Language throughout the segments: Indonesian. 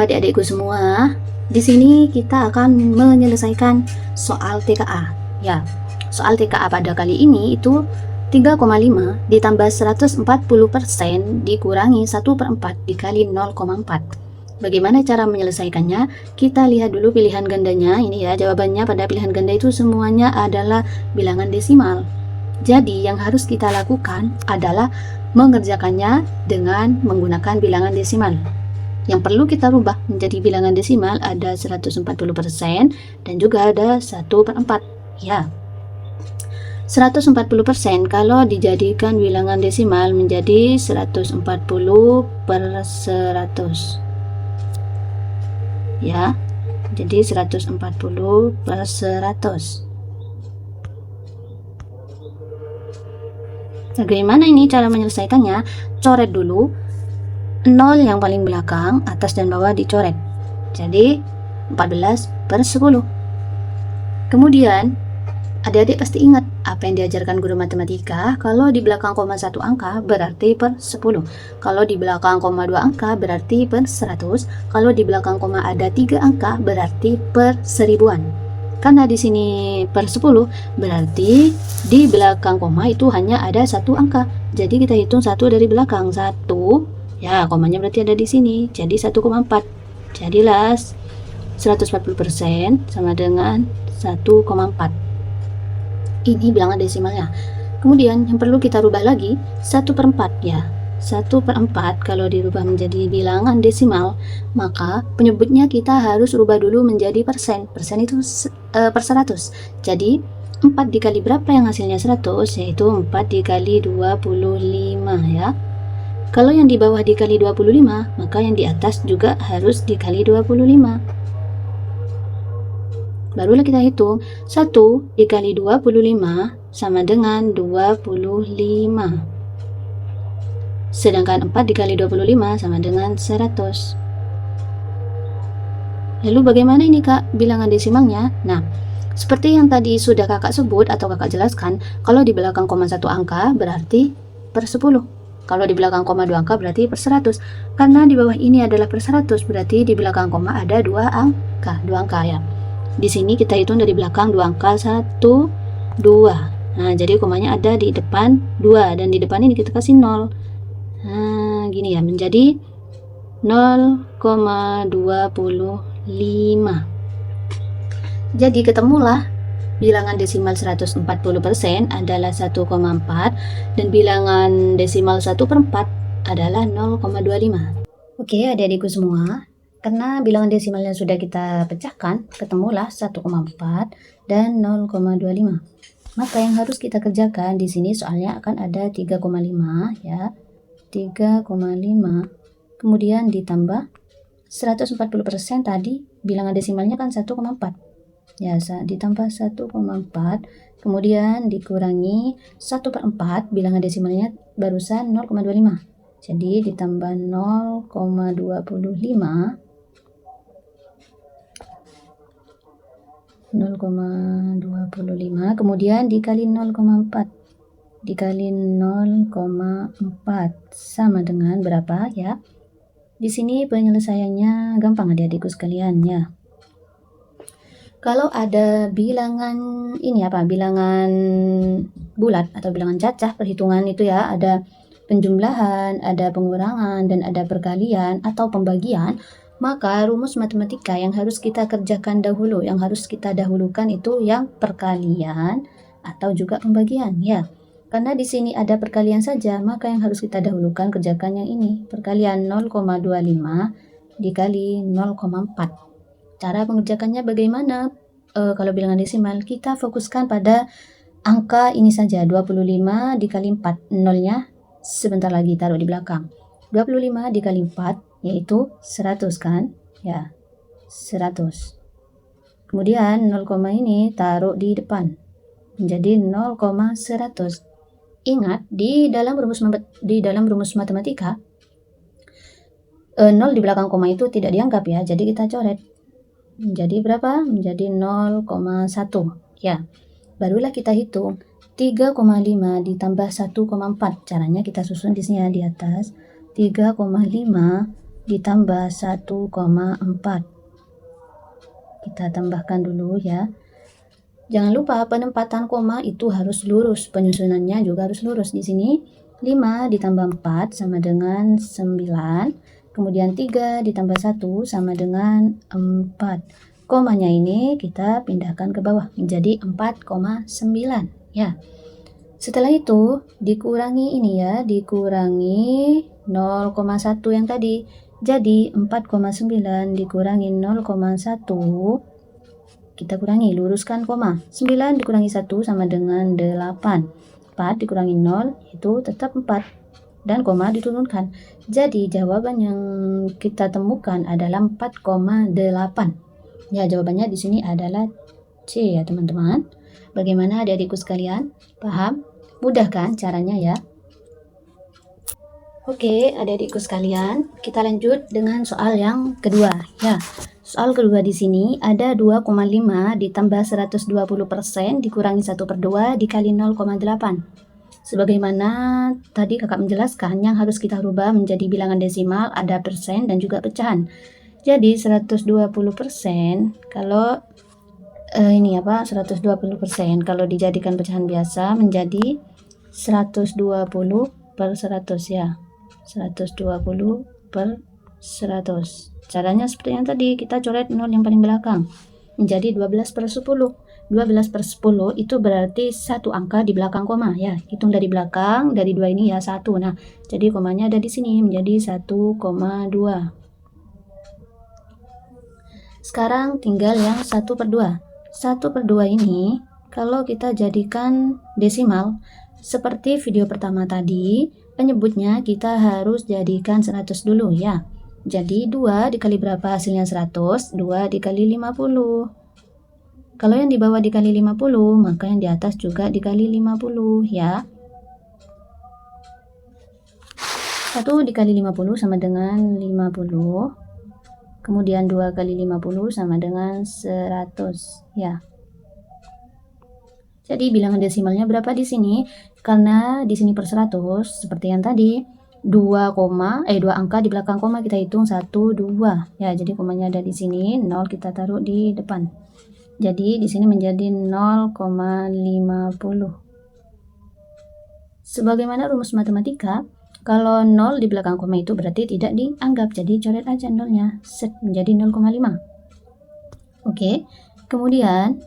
adik-adikku semua, di sini kita akan menyelesaikan soal TKA. Ya, soal TKA pada kali ini itu 3,5 ditambah 140% dikurangi 1/4 dikali 0,4. Bagaimana cara menyelesaikannya? Kita lihat dulu pilihan gandanya. Ini ya, jawabannya pada pilihan ganda itu semuanya adalah bilangan desimal. Jadi yang harus kita lakukan adalah mengerjakannya dengan menggunakan bilangan desimal. Yang perlu kita rubah menjadi bilangan desimal ada 140% dan juga ada 1/4. Ya, 140% kalau dijadikan bilangan desimal menjadi 140/100. Ya, jadi 140/100. Bagaimana ini cara menyelesaikannya? Coret dulu 0 yang paling belakang, atas dan bawah dicoret. Jadi 14/10. Kemudian adik-adik pasti ingat apa yang diajarkan guru matematika. Kalau di belakang koma 1 angka berarti per 10. Kalau di belakang koma 2 angka berarti per 100. Kalau di belakang koma ada 3 angka berarti per 1000-an. Karena di sini per 10 berarti di belakang koma itu hanya ada 1 angka. Jadi kita hitung 1 dari belakang. 1, ya komanya berarti ada di sini. Jadi 1,4. Jadilah 140% sama dengan 1,4. Ini bilangan desimalnya. Kemudian yang perlu kita rubah lagi 1/4 ya. 1/4 kalau dirubah menjadi bilangan desimal, maka penyebutnya kita harus rubah dulu menjadi persen. Persen itu per 100. Jadi 4 dikali berapa yang hasilnya 100, yaitu 4 dikali 25 ya. Kalau yang di bawah dikali 25, maka yang di atas juga harus dikali 25. Barulah kita hitung 1 dikali 25 sama dengan 25. Sedangkan 4 dikali 25 sama dengan 100. Lalu bagaimana ini Kak bilangan desimalnya? Nah, seperti yang tadi sudah kakak sebut atau kakak jelaskan, kalau di belakang koma 1 angka berarti per 10. Kalau di belakang koma 2 angka berarti per 100. Karena di bawah ini adalah per 100, berarti di belakang koma ada 2 angka ya. Di sini kita hitung dari belakang 2 angka 1, 2. Nah, jadi komanya ada di depan 2 dan di depan ini kita kasih 0. Nah, gini ya, menjadi 0,25. Jadi ketemulah bilangan desimal 140% adalah 1,4 dan bilangan desimal 1/4 adalah 0,25. Oke, adik-adikku semua, karena bilangan desimalnya sudah kita pecahkan, ketemulah 1,4 dan 0,25. Maka yang harus kita kerjakan di sini soalnya akan ada 3,5 ya. 3,5 kemudian ditambah 140% tadi bilangan desimalnya kan 1,4 ya, ditambah 1,4 kemudian dikurangi 1/4 bilangan desimalnya barusan 0,25, jadi ditambah 0,25 kemudian dikali 0,4 dikali 0,4 sama dengan berapa ya? Di sini penyelesaiannya gampang adik-adikku sekalian ya. Kalau ada bilangan bilangan bulat atau bilangan cacah perhitungan itu ya, ada penjumlahan, ada pengurangan, dan ada perkalian atau pembagian, maka rumus matematika yang harus kita kerjakan dahulu, yang harus kita dahulukan itu yang perkalian atau juga pembagian ya. Karena di sini ada perkalian saja, maka yang harus kita dahulukan kerjakan yang ini, perkalian 0,25 dikali 0,4. Cara mengerjakannya bagaimana? Kalau bilangan desimal kita fokuskan pada angka ini saja, 25 dikali 4, nolnya sebentar lagi taruh di belakang. 25 dikali 4 yaitu 100 kan? Ya, 100. Kemudian 0, ini taruh di depan menjadi 0,100. Ingat, di dalam rumus matematika 0 di belakang koma itu tidak dianggap ya, jadi kita coret. Menjadi berapa? Menjadi 0,1 ya. Barulah kita hitung 3,5 ditambah 1,4. Caranya kita susun di sini ya, di atas 3,5 ditambah 1,4. Kita tambahkan dulu ya. Jangan lupa penempatan koma itu harus lurus, penyusunannya juga harus lurus. Di sini 5 ditambah 4 sama dengan 9, kemudian 3 ditambah 1 sama dengan 4. Komanya ini kita pindahkan ke bawah menjadi 4,9 ya. Setelah itu dikurangi ini ya, dikurangi 0,1 yang tadi. Jadi 4,9 dikurangi 0,1, kita kurangi, luruskan koma. 9 dikurangi 1 sama dengan 8. 4 dikurangi 0 itu tetap 4. Dan koma diturunkan. Jadi jawaban yang kita temukan adalah 4,8. Ya, jawabannya di sini adalah C ya teman-teman. Bagaimana adik-adikku sekalian? Paham? Mudah kan caranya ya? Oke, adik-adikku sekalian, kita lanjut dengan soal yang kedua ya. Soal kedua di sini ada 2,5 ditambah 120% dikurangi 1/2 dikali 0,8. Sebagaimana tadi kakak menjelaskan, yang harus kita rubah menjadi bilangan desimal ada persen dan juga pecahan. Jadi 120% kalau 120% kalau dijadikan pecahan biasa menjadi 120 per 100 ya. 120 per 100. Caranya seperti yang tadi, kita coret 0 yang paling belakang menjadi 12 per 10. 12 per 10 itu berarti satu angka di belakang koma ya. Hitung dari belakang, dari 2 ini ya 1. Nah, jadi komanya ada di sini menjadi 1,2. Sekarang tinggal yang 1/2. 1/2 ini kalau kita jadikan desimal seperti video pertama tadi, penyebutnya kita harus jadikan 100 dulu ya. Jadi 2 dikali berapa hasilnya 100? 2 dikali 50. Kalau yang di bawah dikali 50, maka yang di atas juga dikali 50 ya. 1 dikali 50 sama dengan 50. Kemudian 2 kali 50 sama dengan 100 ya. Jadi bilangan desimalnya berapa di sini? Karena di sini per 100 seperti yang tadi 2 angka di belakang koma kita hitung 1 2 ya. Jadi komanya ada di sini, 0 kita taruh di depan. Jadi di sini menjadi 0,50. Sebagaimana rumus matematika, kalau 0 di belakang koma itu berarti tidak dianggap. Jadi coret aja 0-nya, set menjadi 0,5. Oke. Kemudian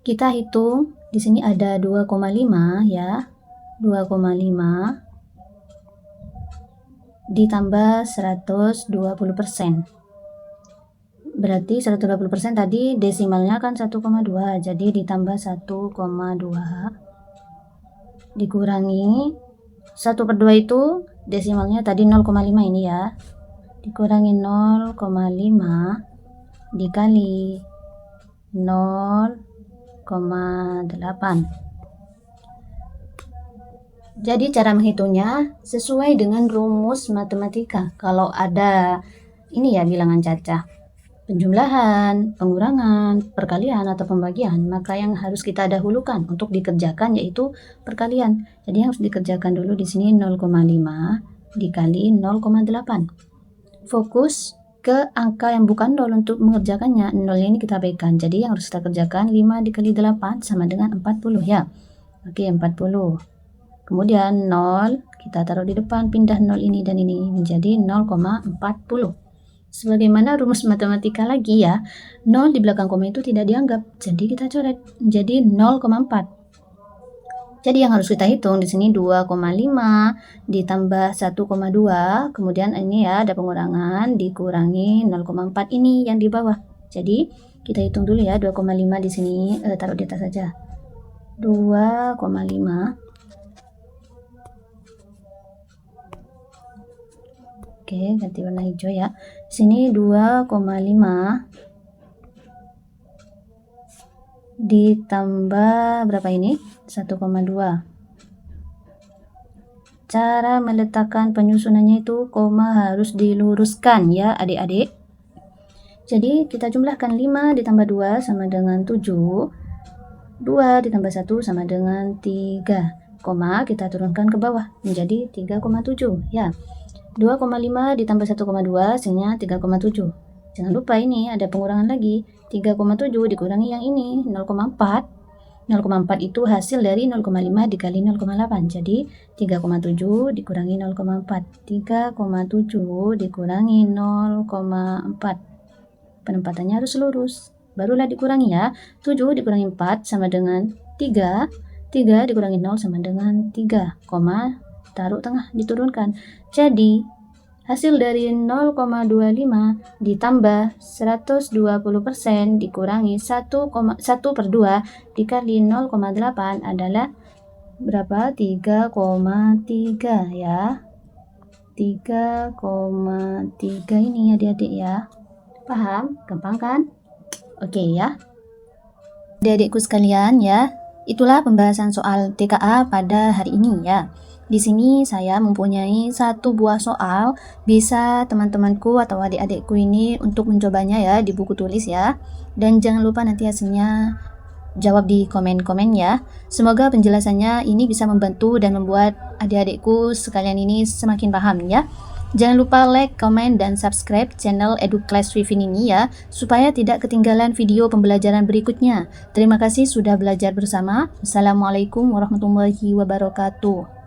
kita hitung di sini ada 2,5 ya. 2,5 ditambah 120%. Berarti 120% tadi desimalnya kan 1,2. Jadi ditambah 1,2 dikurangi 1/2 itu desimalnya tadi 0,5 ini ya. Dikurangi 0,5 dikali 0,8. Jadi cara menghitungnya sesuai dengan rumus matematika. Kalau ada ini ya bilangan cacah, penjumlahan, pengurangan, perkalian atau pembagian, maka yang harus kita dahulukan untuk dikerjakan yaitu perkalian. Jadi harus dikerjakan dulu di sini 0,5 dikali 0,8. Fokus ke angka yang bukan 0 untuk mengerjakannya. 0 ini kita abaikan. Jadi yang harus kita kerjakan 5 dikali 8 sama dengan 40 ya. Oke, 40. Kemudian 0 kita taruh di depan, pindah 0 ini dan ini menjadi 0,40. Sebagaimana rumus matematika lagi ya, 0 di belakang koma itu tidak dianggap. Jadi kita coret menjadi 0,4. Jadi yang harus kita hitung di sini 2,5 ditambah 1,2, kemudian ini ya ada pengurangan dikurangi 0,4 ini yang di bawah. Jadi kita hitung dulu ya 2,5 di sini taruh di atas saja. 2,5. Oke, ganti warna hijau ya. Sini 2,5 ditambah berapa ini? 1,2. Cara meletakkan penyusunannya itu koma harus diluruskan ya adik-adik. Jadi kita jumlahkan 5 ditambah 2 sama dengan 7. 2 ditambah 1 sama dengan 3. Koma kita turunkan ke bawah menjadi 3,7 ya. 2,5 ditambah 1,2 hasilnya 3,7. Jangan lupa ini ada pengurangan lagi. 3,7 dikurangi yang ini 0,4. 0,4 itu hasil dari 0,5 dikali 0,8. Jadi 3,7 dikurangi 0,4. 3,7 dikurangi 0,4. Penempatannya harus lurus. Barulah dikurangi ya. 7 dikurangi 4 sama dengan 3. 3 dikurangi 0 sama dengan 3, taruh tengah, diturunkan. Jadi, hasil dari 0,25 ditambah 120% dikurangi 1/2 dikali 0,8 adalah berapa? 3,3 ya. 3,3 ini adik-adik ya. Paham? Gampang kan? Oke ya. Adik-adikku sekalian ya. Itulah pembahasan soal TKA pada hari ini ya. Di sini saya mempunyai satu buah soal, bisa teman-temanku atau adik-adikku ini untuk mencobanya ya di buku tulis ya. Dan jangan lupa nanti hasilnya jawab di komen-komen ya. Semoga penjelasannya ini bisa membantu dan membuat adik-adikku sekalian ini semakin paham ya. Jangan lupa like, komen, dan subscribe channel EduClass Vivin ini ya, supaya tidak ketinggalan video pembelajaran berikutnya. Terima kasih sudah belajar bersama. Wassalamualaikum warahmatullahi wabarakatuh.